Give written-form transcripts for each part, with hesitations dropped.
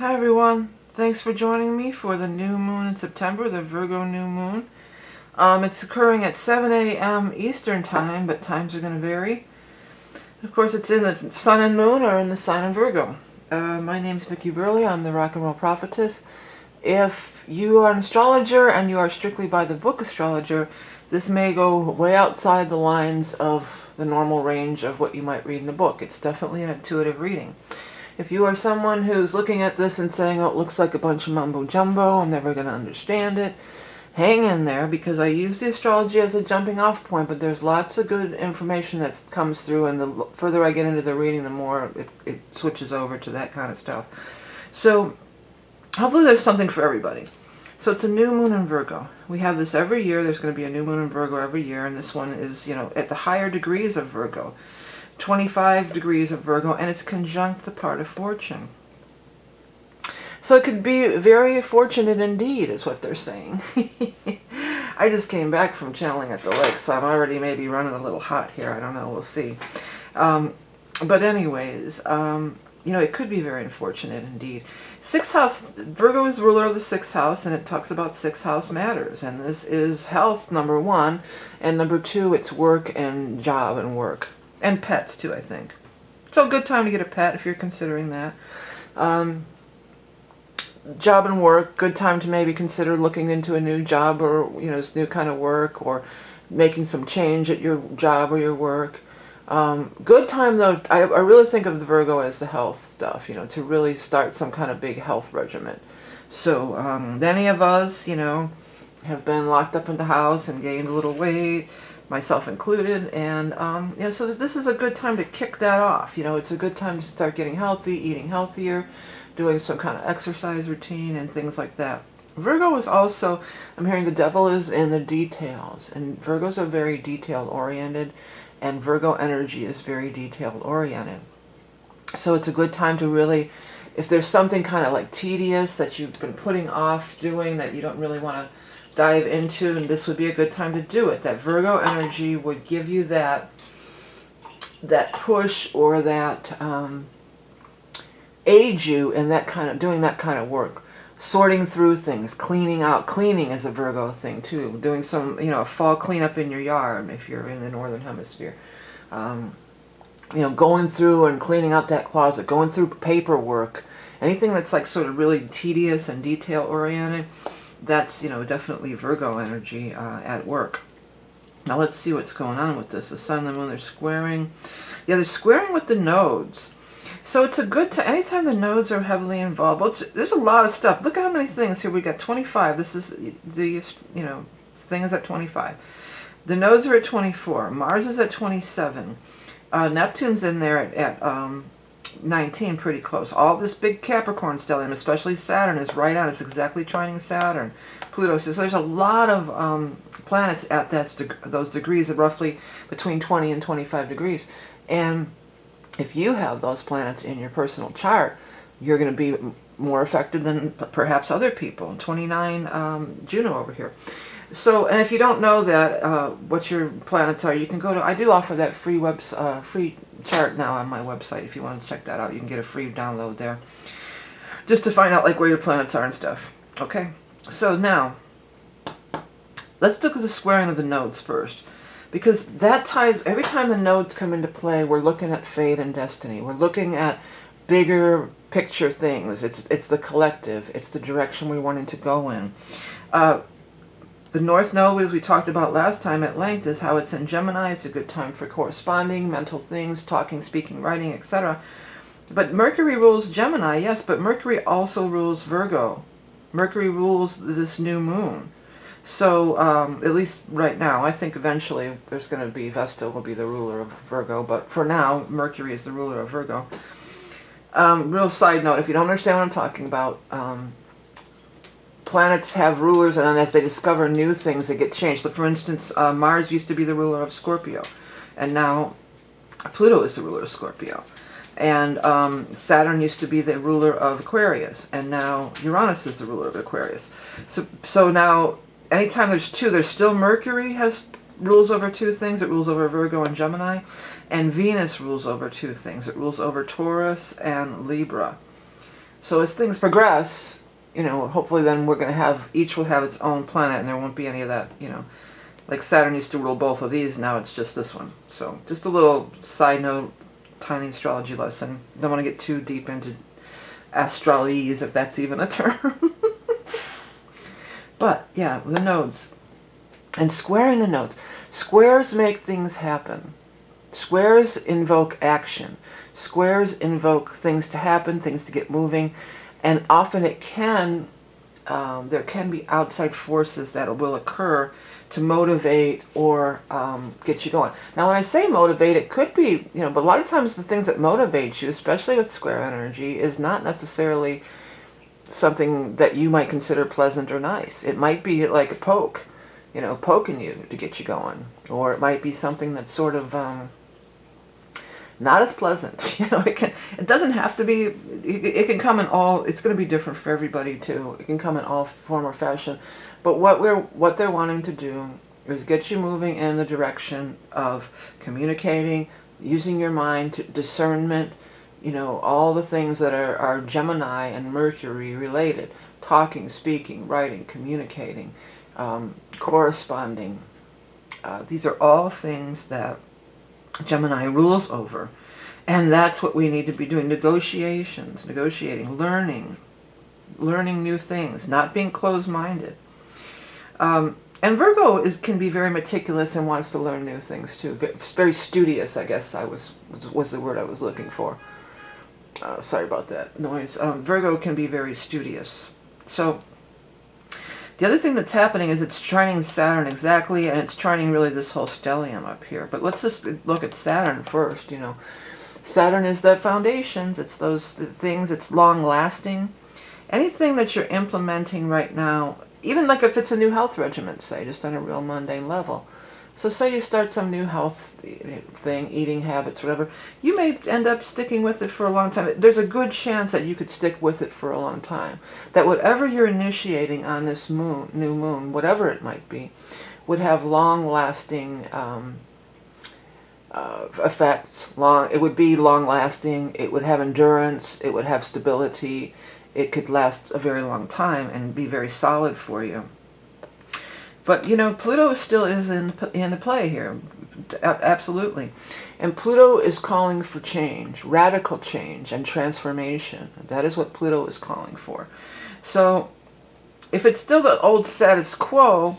Hi everyone, thanks for joining me for the new moon in September, the Virgo new moon. It's occurring at 7 a.m. Eastern time, but times are going to vary. Of course, it's in the sun and moon or in the sign of Virgo. My name's Vickieverlie. I'm the rock and roll prophetess. If you are an astrologer and you are strictly by the book astrologer, this may go way outside the lines of the normal range of what you might read in a book. It's definitely an intuitive reading. If you are someone who's looking at this and saying, oh, it looks like a bunch of mumbo jumbo, I'm never going to understand it, hang in there, because I use the astrology as a jumping off point, but there's lots of good information that comes through, and the further I get into the reading, the more it switches over to that kind of stuff. So hopefully there's something for everybody. So it's a new moon in Virgo. We have this every year. There's going to be a new moon in Virgo every year, and this one is, at the higher degrees of Virgo. 25 degrees of Virgo, and it's conjunct the part of fortune. So it could be very fortunate indeed, is what they're saying. I just came back from channeling at the lake, so I'm already maybe running a little hot here. I don't know, we'll see. But anyways, it could be very unfortunate indeed. Sixth house, Virgo is ruler of the sixth house, and it talks about sixth house matters. And this is health, number one, and number two, it's work and job and work. And pets too, I think. So a good time to get a pet if you're considering that. Job and work, good time to maybe consider looking into a new job or, this new kind of work, or making some change at your job or your work. Good time though, I really think of the Virgo as the health stuff, to really start some kind of big health regimen. So many of us, have been locked up in the house and gained a little weight, myself included, and so this is a good time to kick that off. It's a good time to start getting healthy, eating healthier, doing some kind of exercise routine and things like that. Virgo is also, I'm hearing the devil is in the details, and Virgos are very detail oriented, and Virgo energy is very detail oriented. So it's a good time to really, if there's something kind of like tedious that you've been putting off doing that you don't really want to dive into, and this would be a good time to do it. That Virgo energy would give you that push, or that aid you in that kind of doing that kind of work, sorting through things, cleaning out. Cleaning is a Virgo thing too. Doing some fall cleanup in your yard if you're in the northern hemisphere. Going through and cleaning out that closet, going through paperwork, anything that's like sort of really tedious and detail oriented. That's, definitely Virgo energy at work. Now let's see what's going on with this. The sun and the moon, they're squaring. Yeah, they're squaring with the nodes. So it's a good time. Anytime the nodes are heavily involved, well, there's a lot of stuff. Look at how many things here. We got 25. This is the, thing is at 25. The nodes are at 24. Mars is at 27. Neptune's in there at 19, pretty close. All this big Capricorn stellium, especially Saturn, is right on. It's exactly trining Saturn. Pluto. So there's a lot of planets at those degrees, of roughly between 20 and 25 degrees. And if you have those planets in your personal chart, you're going to be more affected than perhaps other people. 29 Juno over here. So, and if you don't know that, what your planets are, you can go to, I do offer that free free chart now on my website. If you want to check that out, you can get a free download there, just to find out like where your planets are and stuff. Okay, so now let's look at the squaring of the nodes first, because that ties, every time the nodes come into play, we're looking at fate and destiny. We're looking at bigger picture things. It's the collective. It's the direction we're wanting to go in. The North Node, as we talked about last time at length, is how it's in Gemini. It's a good time for corresponding, mental things, talking, speaking, writing, etc. But Mercury rules Gemini, yes, but Mercury also rules Virgo. Mercury rules this new moon. So, at least right now, I think eventually there's going to be, Vesta will be the ruler of Virgo, but for now, Mercury is the ruler of Virgo. Real side note, if you don't understand what I'm talking about, planets have rulers, and then as they discover new things, they get changed. So for instance, Mars used to be the ruler of Scorpio, and now Pluto is the ruler of Scorpio. And Saturn used to be the ruler of Aquarius, and now Uranus is the ruler of Aquarius. So now, anytime there's two, there's still Mercury rules over two things. It rules over Virgo and Gemini, and Venus rules over two things. It rules over Taurus and Libra. So as things progress, you know, hopefully then we're going to have, each will have its own planet, and there won't be any of that, you know, like Saturn used to rule both of these, now it's just this one. So just a little side note, tiny astrology lesson. Don't want to get too deep into astrolese, if that's even a term. But yeah, the nodes. And squaring the nodes. Squares make things happen. Squares invoke action. Squares invoke things to happen, things to get moving. And often it can, there can be outside forces that will occur to motivate or get you going. Now when I say motivate, it could be, you know, but a lot of times the things that motivate you, especially with square energy, is not necessarily something that you might consider pleasant or nice. It might be like a poke, you know, poking you to get you going. Or it might be something that's sort of not as pleasant. You know, it doesn't have to be, it can come in all, it's going to be different for everybody too. It can come in all form or fashion. But what they're wanting to do is get you moving in the direction of communicating, using your mind, to discernment, you know, all the things that are Gemini and Mercury related. Talking, speaking, writing, communicating, corresponding. These are all things that Gemini rules over. And that's what we need to be doing. Negotiations, negotiating, learning new things, not being closed-minded. And Virgo can be very meticulous and wants to learn new things too. Very studious, I guess was the word I was looking for. Sorry about that noise. Virgo can be very studious. So the other thing that's happening is it's trining Saturn exactly, and it's trining really this whole stellium up here. But let's just look at Saturn first, you know. Saturn is the foundations, it's those things, it's long-lasting. Anything that you're implementing right now, even like if it's a new health regimen, say, just on a real mundane level. So say you start some new health thing, eating habits, whatever, you may end up sticking with it for a long time. There's a good chance that you could stick with it for a long time. That whatever you're initiating on this new moon, whatever it might be, would have long-lasting effects. It would be long-lasting, it would have endurance, it would have stability, it could last a very long time and be very solid for you. But, you know, Pluto still is in the play here, absolutely. And Pluto is calling for change, radical change and transformation. That is what Pluto is calling for. So, if it's still the old status quo,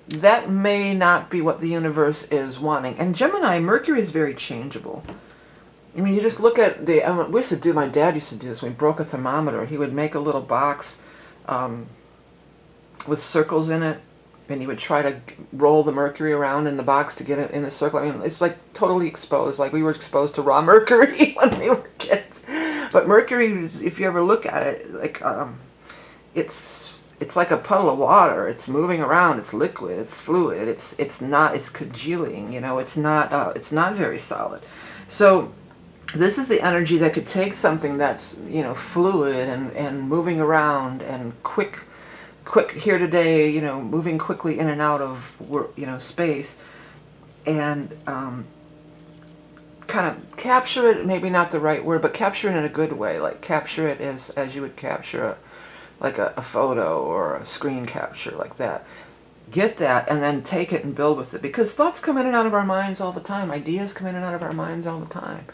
that may not be what the universe is wanting. And Gemini, Mercury is very changeable. I mean, you just look at my dad used to do this when he broke a thermometer. He would make a little box with circles in it, and he would try to roll the mercury around in the box to get it in a circle. I mean, it's like totally exposed, like we were exposed to raw mercury when we were kids. But mercury, if you ever look at it, like it's like a puddle of water. It's moving around. It's liquid. It's fluid. It's congealing. You know, it's not very solid. So this is the energy that could take something that's, you know, fluid and moving around and quick here today, you know, moving quickly in and out of, you know, space, and kind of capture it, maybe not the right word, but capture it in a good way, like capture it as you would capture a photo or a screen capture, like that. Get that and then take it and build with it, because thoughts come in and out of our minds all the time, ideas come in and out of our minds all the time.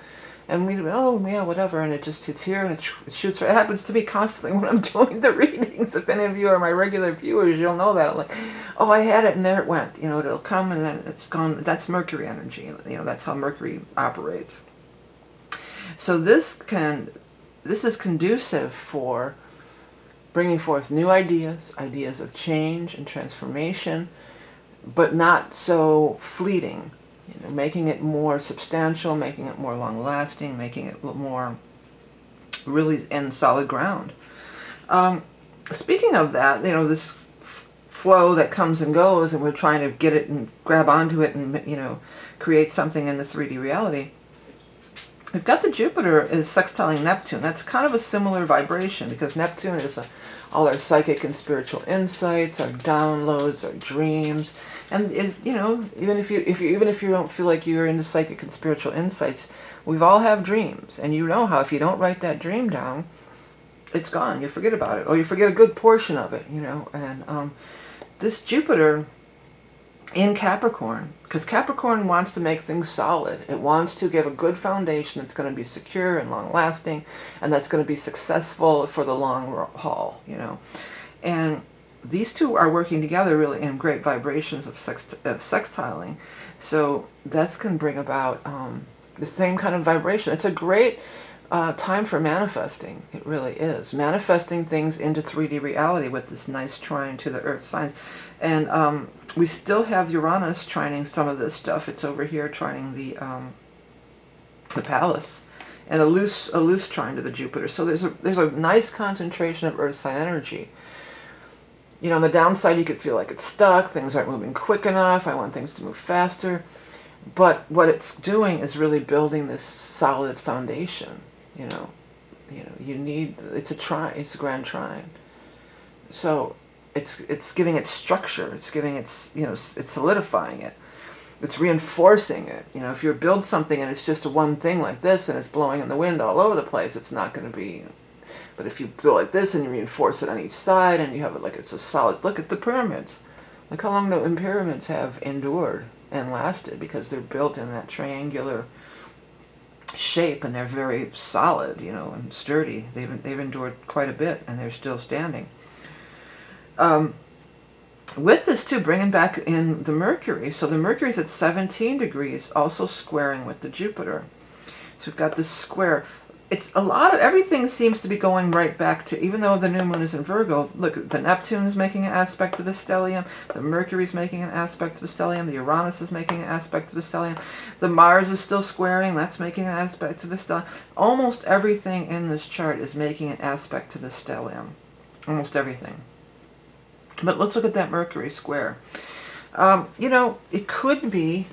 And we, oh yeah, whatever, and it's here and it shoots. It happens to me constantly when I'm doing the readings. If any of you are my regular viewers, you'll know that. I'm like, oh, I had it and there it went. You know, it'll come and then it's gone. That's Mercury energy. You know, that's how Mercury operates. So this is conducive for bringing forth new ideas of change and transformation, but not so fleeting. You know, making it more substantial, making it more long-lasting, making it more really in solid ground. Speaking of that, you know, this flow that comes and goes, and we're trying to get it and grab onto it and, you know, create something in the 3D reality. We've got the Jupiter is sextiling Neptune. That's kind of a similar vibration, because Neptune is all our psychic and spiritual insights, our downloads, our dreams. And you know, even if you don't feel like you're into psychic and spiritual insights, we've all have dreams, and you know how if you don't write that dream down, it's gone. You forget about it, or you forget a good portion of it, you know. And this Jupiter in Capricorn, because Capricorn wants to make things solid. It wants to give a good foundation that's going to be secure and long-lasting, and that's going to be successful for the long haul, you know. And these two are working together really in great vibrations of sextiling. So that's can bring about the same kind of vibration. It's a great time for manifesting. It really is. Manifesting things into 3D reality with this nice trine to the Earth signs. And we still have Uranus trining some of this stuff. It's over here trining the Palace, and a loose trine to the Jupiter. So there's a nice concentration of Earth sign energy. You know, on the downside, you could feel like it's stuck. Things aren't moving quick enough. I want things to move faster. But what it's doing is really building this solid foundation. You know, you need. It's a trine. It's a grand trine. So it's giving it structure. It's giving its, you know, it's solidifying it. It's reinforcing it. You know, if you build something and it's just one thing like this and it's blowing in the wind all over the place, it's not going to be. But if you build like this and you reinforce it on each side and you have it like it's a solid, look at the pyramids. Look how long the pyramids have endured and lasted, because they're built in that triangular shape and they're very solid, you know, and sturdy. They've endured quite a bit and they're still standing. With this too, bringing back in the Mercury. So the Mercury's at 17 degrees, also squaring with the Jupiter. So we've got this square. It's a lot of, everything seems to be going right back to, even though the new moon is in Virgo, look, the Neptune's making an aspect to the stellium, the Mercury's making an aspect to the stellium, the Uranus is making an aspect to the stellium, the Mars is still squaring, that's making an aspect to the stellium. Almost everything in this chart is making an aspect to the stellium. Almost everything. But let's look at that Mercury square. You know, it could be,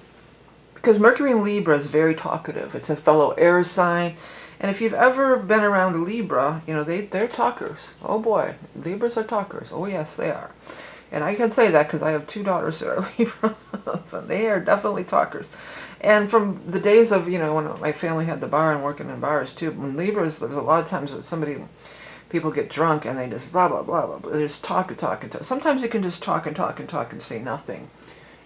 because Mercury in Libra is very talkative. It's a fellow air sign. And if you've ever been around a Libra, you know, they're talkers. Oh boy, Libras are talkers. Oh yes, they are. And I can say that because I have two daughters that are Libra. So they are definitely talkers. And from the days of, you know, when my family had the bar and working in bars too, when Libras, there's a lot of times that people get drunk and they just blah, blah, blah, blah, blah. They just talk and talk and talk. Sometimes you can just talk and talk and talk and say nothing.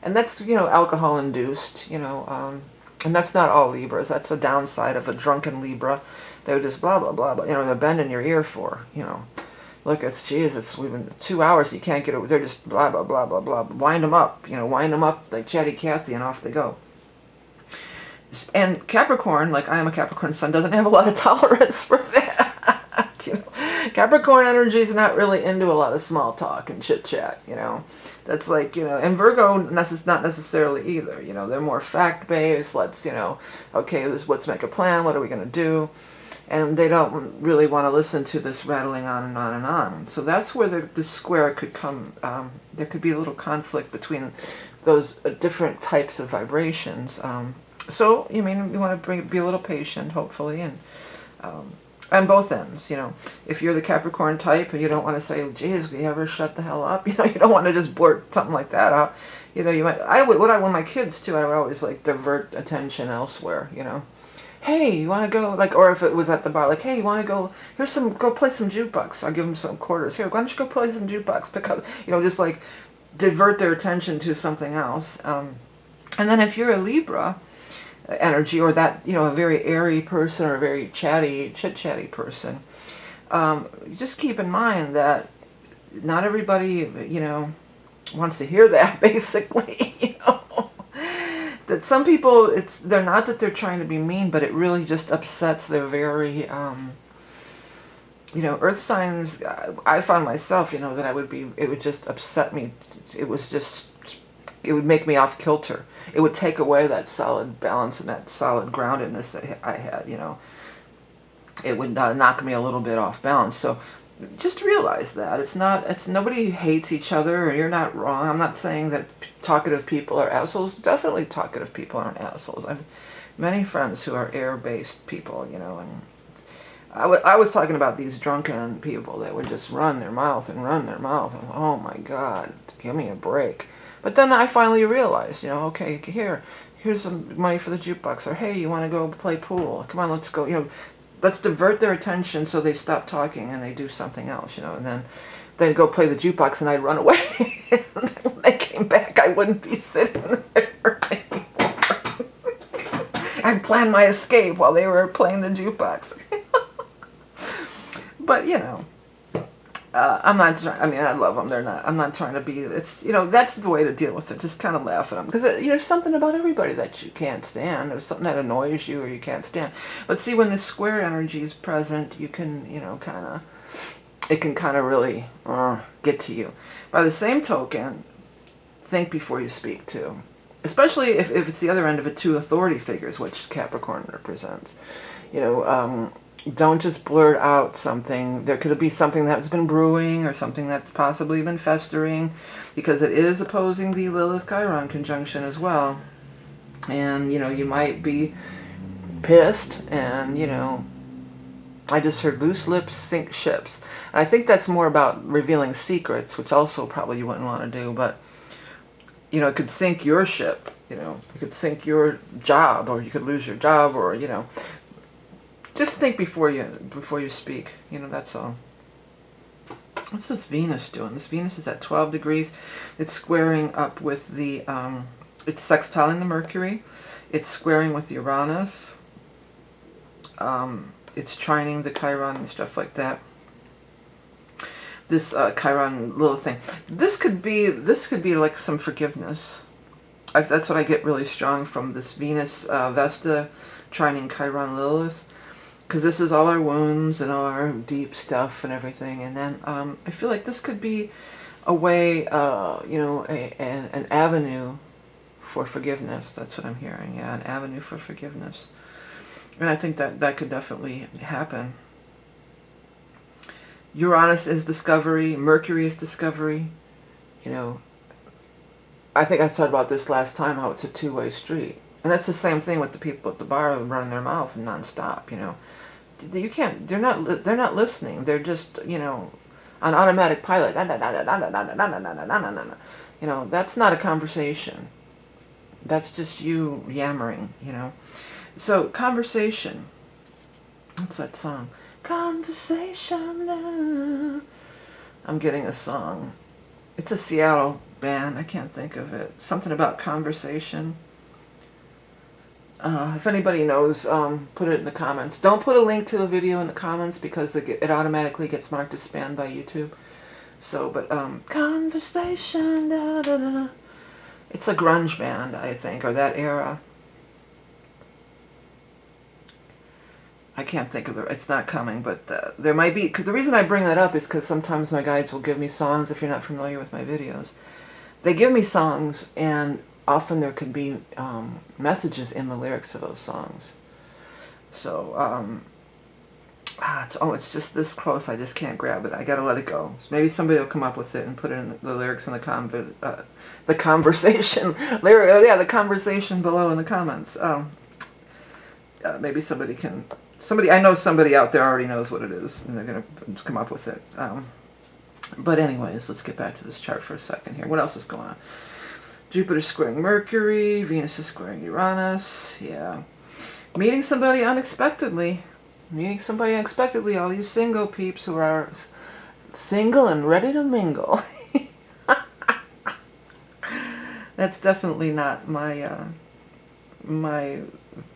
And that's, you know, alcohol induced, you know, and that's not all Libras. That's a downside of a drunken Libra. They're just blah, blah, blah, blah. You know, they're bending your ear for, you know. Look, it's, Jesus, we've been 2 hours, you can't get it. They're just blah, blah, blah, blah, blah. Wind them up, you know, wind them up like Chatty Cathy, and off they go. And Capricorn, like I am a Capricorn sun, doesn't have a lot of tolerance for that. You know, Capricorn energy is not really into a lot of small talk and chit chat, you know. That's like, you know, and Virgo not necessarily either, you know, they're more fact-based. Let's, you know, okay, let's make a plan, what are we going to do? And they don't really want to listen to this rattling on and on and on. So that's where the square could come, there could be a little conflict between those different types of vibrations. So, you mean, you want to be a little patient, hopefully, and on both ends, you know. If you're the Capricorn type and you don't want to say, geez, will you ever shut the hell up? You know, you don't want to just blurt something like that out. You know, you might, when my kids too, I would always like divert attention elsewhere, you know. Hey, you want to go, like, or if it was at the bar, like, hey, you want to go, go play some jukebox. I'll give them some quarters. Here, why don't you go play some jukebox? Pick up, you know, just like divert their attention to something else. And then if you're a Libra energy, or that, you know, a very airy person or a very chit-chatty person, just keep in mind that not everybody, you know, wants to hear that, basically, you know. That some people, they're not that they're trying to be mean, but it really just upsets their very, you know, earth signs. I found myself, you know, that it would just upset me. It would make me off kilter. It would take away that solid balance and that solid groundedness that I had, you know. It would knock me a little bit off balance. So just realize that it's nobody hates each other, or you're not wrong. I'm not saying that talkative people are assholes. Definitely talkative people aren't assholes. I have many friends who are air-based people, you know, and I was talking about these drunken people that would just run their mouth, and oh my God, give me a break. But then I finally realized, you know, okay, here's some money for the jukebox, or hey, you want to go play pool? Come on, let's go, you know. let's divert their attention so they stop talking and they do something else, and then go play the jukebox, and I'd run away. And then when they came back, I wouldn't be sitting there anymore. I'd plan my escape while they were playing the jukebox. But, I'm not trying, I love them. I'm not trying to be, that's the way to deal with it. Just kind of laugh at them. Because there's something about everybody that you can't stand. There's something that annoys you or you can't stand. But see, when the square energy is present, you can, it can kind of really get to you. By the same token, think before you speak too. Especially if it's the other end of it, two authority figures, which Capricorn represents. Don't just blurt out something. There could be something that's been brewing or something that's possibly been festering, because it is opposing the Lilith-Chiron conjunction as well. And, you might be pissed and, I just heard loose lips sink ships. And I think that's more about revealing secrets, which also probably you wouldn't want to do, but, it could sink your ship, it could sink your job, or you could lose your job, or, just think before you speak. That's all. What's this Venus doing? This Venus is at 12 degrees. It's squaring up with the, it's sextiling the Mercury. It's squaring with Uranus. It's trining the Chiron and stuff like that. This Chiron little thing. This could be like some forgiveness. That's what I get really strong from this Venus Vesta trining Chiron Lilith. Because this is all our wounds and all our deep stuff and everything. And then I feel like this could be a way, an avenue for forgiveness. That's what I'm hearing. Yeah, an avenue for forgiveness. And I think that could definitely happen. Uranus is discovery. Mercury is discovery. I think I talked about this last time, how it's a two-way street. And that's the same thing with the people at the bar running their mouth nonstop, You can't, they're not listening. They're just, on automatic pilot. That's not a conversation. That's just you yammering, So, conversation. What's that song? Conversation. I'm getting a song. It's a Seattle band. I can't think of it. Something about conversation. If anybody knows, put it in the comments. Don't put a link to the video in the comments, because it automatically gets marked as spam by YouTube. So, but, conversation, da, da, da, da. It's a grunge band, I think, or that era. I can't think of it's not coming, but there might be, because the reason I bring that up is because sometimes my guides will give me songs, if you're not familiar with my videos. They give me songs, and often there could be messages in the lyrics of those songs. So, it's just this close, I just can't grab it. I gotta let it go. So maybe somebody will come up with it and put it in the lyrics in the conversation. The conversation below in the comments. Maybe somebody can... I know somebody out there already knows what it is, and they're gonna just come up with it. But anyways, let's get back to this chart for a second here. What else is going on? Jupiter squaring Mercury, Venus is squaring Uranus, yeah. Meeting somebody unexpectedly. All you single peeps who are single and ready to mingle. That's definitely not my my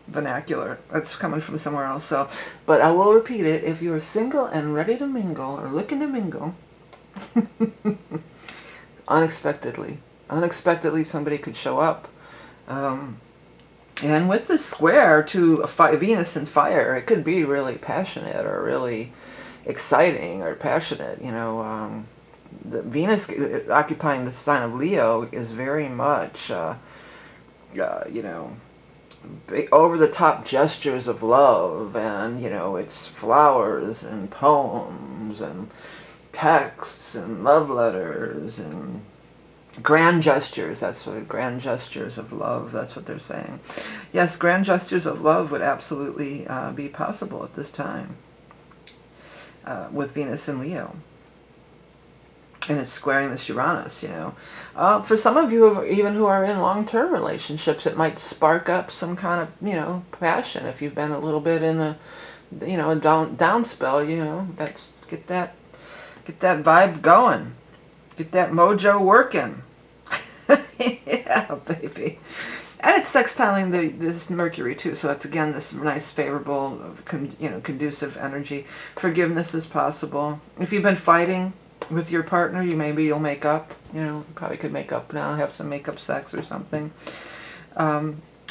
vernacular. That's coming from somewhere else. So, but I will repeat it. If you're single and ready to mingle, or looking to mingle, unexpectedly somebody could show up. And with the square to Venus and fire, it could be really passionate or really exciting or passionate. The Venus occupying the sign of Leo is very much, over-the-top gestures of love, and, it's flowers and poems and texts and love letters and grand gestures. Grand gestures of love, that's what they're saying. Yes, grand gestures of love would absolutely be possible at this time with Venus and Leo. And it's squaring this Uranus, For some of you, who are in long-term relationships, it might spark up some kind of, passion. If you've been a little bit in you know, a down spell, you know, that's get that vibe going. Get that mojo working. Yeah, baby. And it's sextiling this Mercury too, so it's again this nice, favorable, conducive energy. Forgiveness is possible. If you've been fighting with your partner, you'll make up. You know, you probably could make up now, have some make-up sex or something.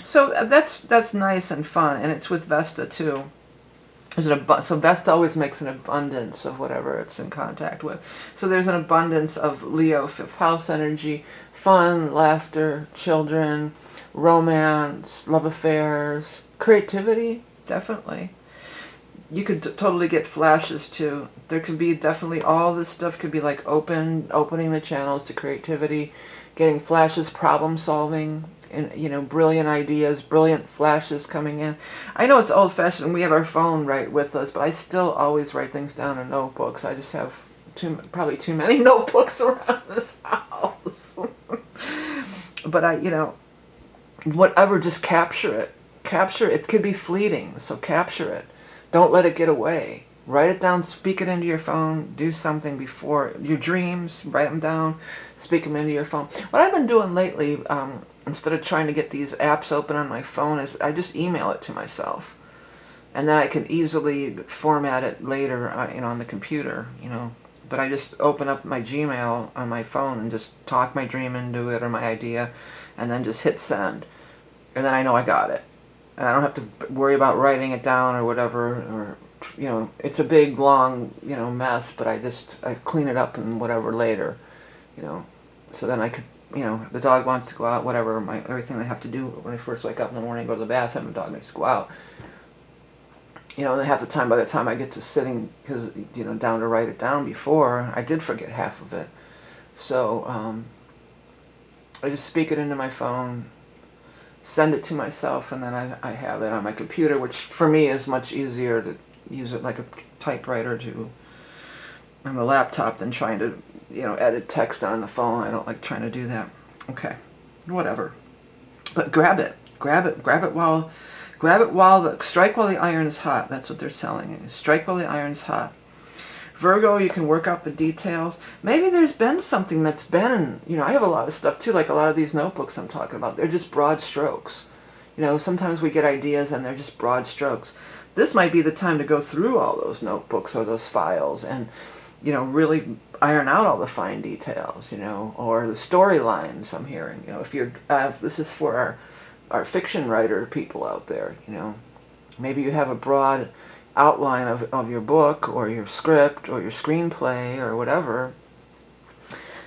So that's nice and fun, and it's with Vesta too. So Vesta always makes an abundance of whatever it's in contact with. So there's an abundance of Leo 5th house energy, fun, laughter, children, romance, love affairs, creativity, definitely. You could totally get flashes too. There could be definitely, all this stuff could be like opening the channels to creativity, getting flashes, problem solving, and, you know, brilliant ideas, brilliant flashes coming in. I know it's old-fashioned and we have our phone right with us, but I still always write things down in notebooks. I just have probably too many notebooks around this house. But whatever, just capture it. Capture it. It could be fleeting, so capture it. Don't let it get away. Write it down, speak it into your phone, do something before your dreams, write them down, speak them into your phone. What I've been doing lately, instead of trying to get these apps open on my phone, is I just email it to myself. And then I can easily format it later, on the computer, you know. But I just open up my Gmail on my phone and just talk my dream into it or my idea, and then just hit send. And then I know I got it. And I don't have to worry about writing it down or whatever, or, you know, it's a big, long, you know, mess, but I clean it up and whatever later, you know. So then I could, you know, if the dog wants to go out, whatever, everything I have to do when I first wake up in the morning, go to the bathroom, the dog needs to go out. You know, and half the time, by the time I get to sitting, because, you know, down to write it down before, I did forget half of it. So, I just speak it into my phone, send it to myself, and then I have it on my computer, which for me is much easier to use it like a typewriter on the laptop than trying to, you know, edit text on the phone. I don't like trying to do that. Okay, whatever. But grab it while strike while the iron's hot. That's what they're telling you. Strike while the iron's hot. Virgo, you can work out the details. Maybe there's been something that's been, you know, I have a lot of stuff too, like a lot of these notebooks I'm talking about. They're just broad strokes. You know, sometimes we get ideas and they're just broad strokes. This might be the time to go through all those notebooks or those files and, you know, really iron out all the fine details, you know, or the storylines I'm hearing. You know, if you're, this is for our fiction writer people out there, you know. Maybe you have a broad outline of your book or your script or your screenplay or whatever.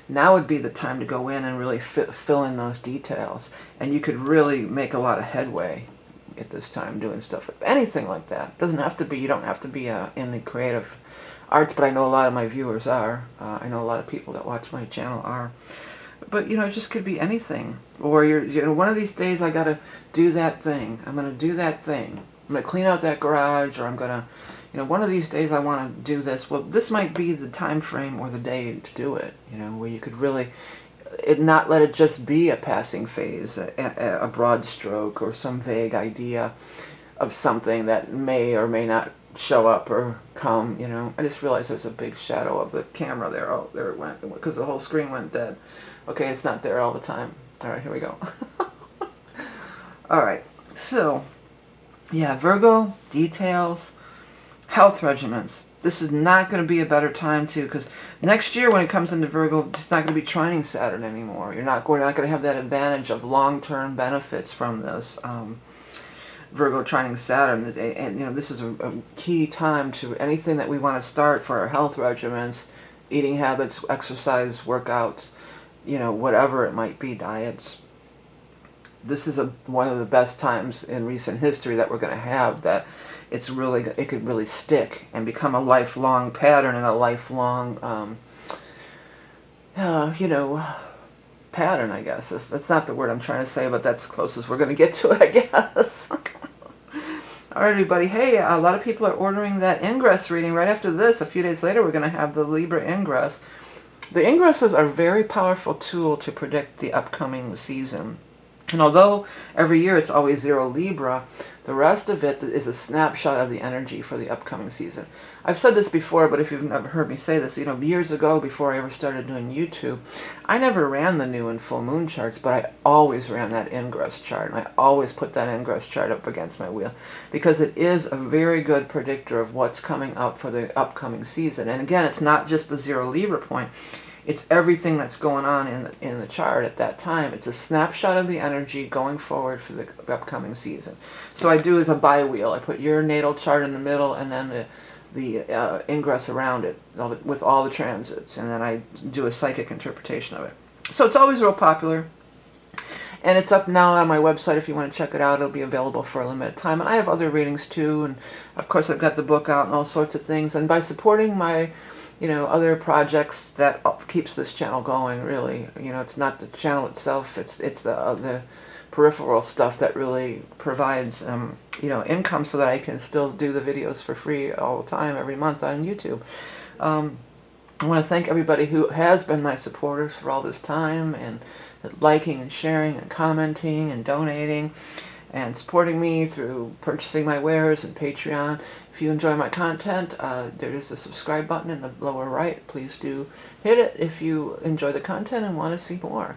Now would be the time to go in and really fill in those details, and you could really make a lot of headway at this time doing stuff, anything like that. Doesn't have to be, you don't have to be in the creative arts, but I know a lot of my viewers are. I know a lot of people that watch my channel are. But, you know, it just could be anything. Or you know, one of these days I gotta do that thing. I'm gonna do that thing. I'm going to clean out that garage, or I'm going to, you know, one of these days I want to do this. Well, this might be the time frame or the day to do it, you know, where you could really not let it just be a passing phase, a broad stroke or some vague idea of something that may or may not show up or come, you know. I just realized there's a big shadow of the camera there. Oh, there it went, because the whole screen went dead. Okay, it's not there all the time. All right, here we go. All right, so yeah, Virgo, details, health regimens. This is not going to be a better time too, because next year when it comes into Virgo, it's not going to be trining Saturn anymore. We're not going to have that advantage of long-term benefits from this Virgo trining Saturn. And you know, this is a key time to anything that we want to start for our health regimens, eating habits, exercise, workouts, you know, whatever it might be, diets. This is one of the best times in recent history that we're going to have, that it could really stick and become a lifelong pattern and a lifelong, you know, pattern, I guess. That's not the word I'm trying to say, but that's close as we're going to get to it, I guess. All right, everybody. Hey, a lot of people are ordering that ingress reading right after this. A few days later, we're going to have the Libra ingress. The ingresses are a very powerful tool to predict the upcoming season. And although every year it's always 0 Libra, the rest of it is a snapshot of the energy for the upcoming season. I've said this before, but if you've never heard me say this, years ago, before I ever started doing YouTube, I never ran the new and full moon charts, but I always ran that ingress chart. And I always put that ingress chart up against my wheel because it is a very good predictor of what's coming up for the upcoming season. And again, it's not just the 0 Libra point. It's everything that's going on in the chart at that time. It's a snapshot of the energy going forward for the upcoming season. So I do is a bi-wheel. I put your natal chart in the middle and then the ingress around it with all the transits. And then I do a psychic interpretation of it. So it's always real popular. And it's up now on my website if you want to check it out. It'll be available for a limited time. And I have other readings too. And of course I've got the book out and all sorts of things. And by supporting my other projects, that keeps this channel going, really. It's not the channel itself, it's the peripheral stuff that really provides, income so that I can still do the videos for free all the time, every month on YouTube. I want to thank everybody who has been my supporters for all this time, and liking and sharing and commenting and donating and supporting me through purchasing my wares and Patreon. If you enjoy my content, there is a subscribe button in the lower right. Please do hit it if you enjoy the content and want to see more.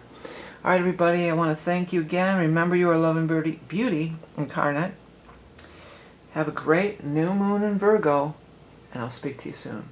All right, everybody, I want to thank you again. Remember, you are love and beauty incarnate. Have a great new moon in Virgo, and I'll speak to you soon.